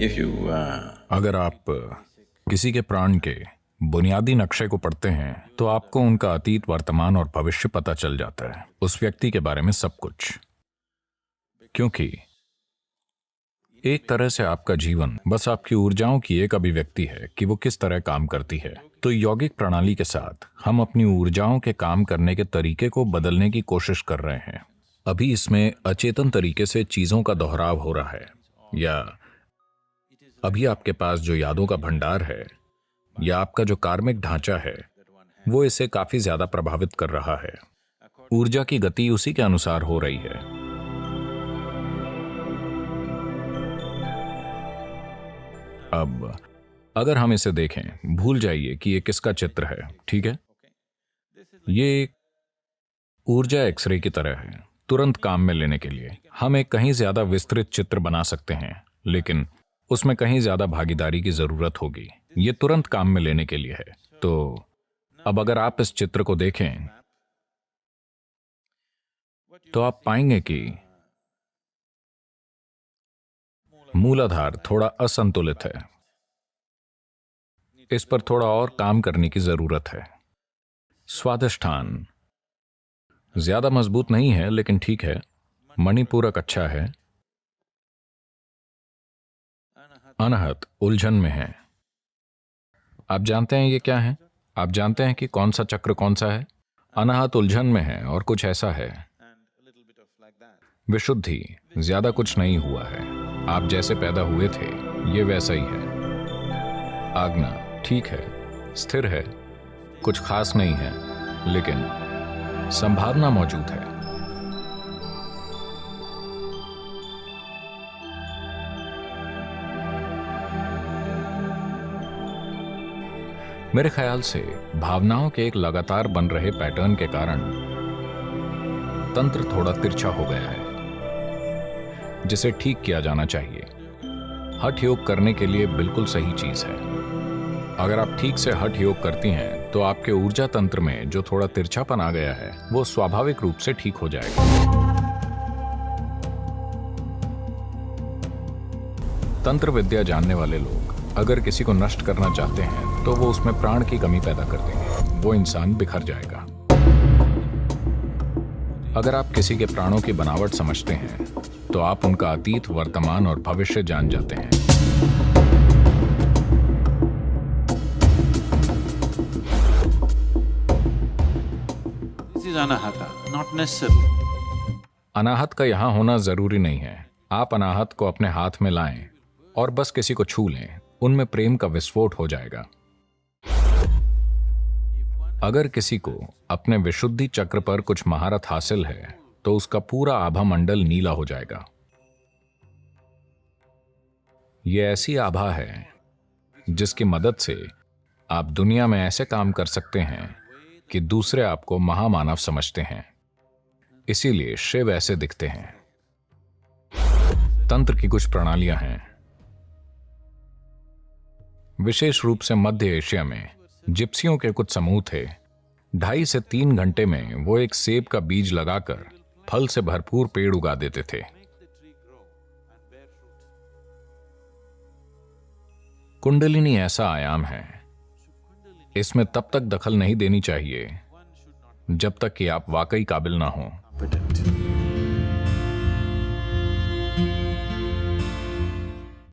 if you अगर आप किसी के प्राण के बुनियादी नक्शे को पढ़ते हैं तो आपको उनका अतीत, वर्तमान और भविष्य पता चल जाता है, उस व्यक्ति के बारे में सब कुछ। क्योंकि एक तरह से आपका जीवन बस आपकी ऊर्जाओं की एक अभिव्यक्ति है कि वो किस तरह काम करती है। तो यौगिक प्रणाली के साथ हम अपनी ऊर्जाओं के काम करने के तरीके को बदलने की कोशिश कर रहे हैं। अभी इसमें अचेतन तरीके से चीजों का दोहराव हो रहा है, या अभी आपके पास जो यादों का भंडार है या आपका जो कार्मिक ढांचा है वो इसे काफी ज्यादा प्रभावित कर रहा है। ऊर्जा की गति उसी के अनुसार हो रही है। अब अगर हम इसे देखें, भूल जाइए कि ये किसका चित्र है, ठीक है? ये एक ऊर्जा एक्सरे की तरह है, तुरंत काम में लेने के लिए। हम एक कहीं ज्यादा विस्तृत चित्र बना सकते हैं, लेकिन उसमें कहीं ज्यादा भागीदारी की जरूरत होगी। ये तुरंत काम में लेने के लिए है। तो अब अगर आप इस चित्र को देखें तो आप पाएंगे कि मूलाधार थोड़ा असंतुलित है। इस पर थोड़ा और काम करने की जरूरत है। स्वादिष्ठान ज्यादा मजबूत नहीं है, लेकिन ठीक है। मणिपूरक अच्छा है। अनाहत उलझन में है। आप जानते हैं ये क्या है? आप जानते हैं कि कौन सा चक्र कौन सा है? अनाहत उलझन में है और कुछ ऐसा है। विशुद्धि ज्यादा कुछ नहीं हुआ है। आप जैसे पैदा हुए थे ये वैसा ही है। आज्ञा ठीक है, स्थिर है, कुछ खास नहीं है, लेकिन संभावना मौजूद है। मेरे ख्याल से भावनाओं के एक लगातार बन रहे पैटर्न के कारण तंत्र थोड़ा तिरछा हो गया है, जिसे ठीक किया जाना चाहिए। हठ योग करने के लिए बिल्कुल सही चीज है। अगर आप ठीक से हठ योग करती हैं तो आपके ऊर्जा तंत्र में जो थोड़ा तिरछापन आ गया है वो स्वाभाविक रूप से ठीक हो जाएगा। तंत्र विद्या जानने वाले लोग अगर किसी को नष्ट करना चाहते हैं तो वो उसमें प्राण की कमी पैदा कर देंगे। वो इंसान बिखर जाएगा। अगर आप किसी के प्राणों की बनावट समझते हैं तो आप उनका अतीत, वर्तमान और भविष्य जान जाते हैं। अनाहत का यहां होना जरूरी नहीं है। आप अनाहत को अपने हाथ में लाएं और बस किसी को छू लें, उनमें प्रेम का विस्फोट हो जाएगा। अगर किसी को अपने विशुद्धि चक्र पर कुछ महारत हासिल है तो उसका पूरा आभा मंडल नीला हो जाएगा। यह ऐसी आभा है जिसकी मदद से आप दुनिया में ऐसे काम कर सकते हैं कि दूसरे आपको महामानव समझते हैं। इसीलिए शिव ऐसे दिखते हैं। तंत्र की कुछ प्रणालियां हैं। विशेष रूप से मध्य एशिया में जिप्सियों के कुछ समूह थे। 2.5 से 3 घंटे में वो एक सेब का बीज लगाकर फल से भरपूर पेड़ उगा देते थे। कुंडलिनी ऐसा आयाम है, इसमें तब तक दखल नहीं देनी चाहिए जब तक कि आप वाकई काबिल ना हो।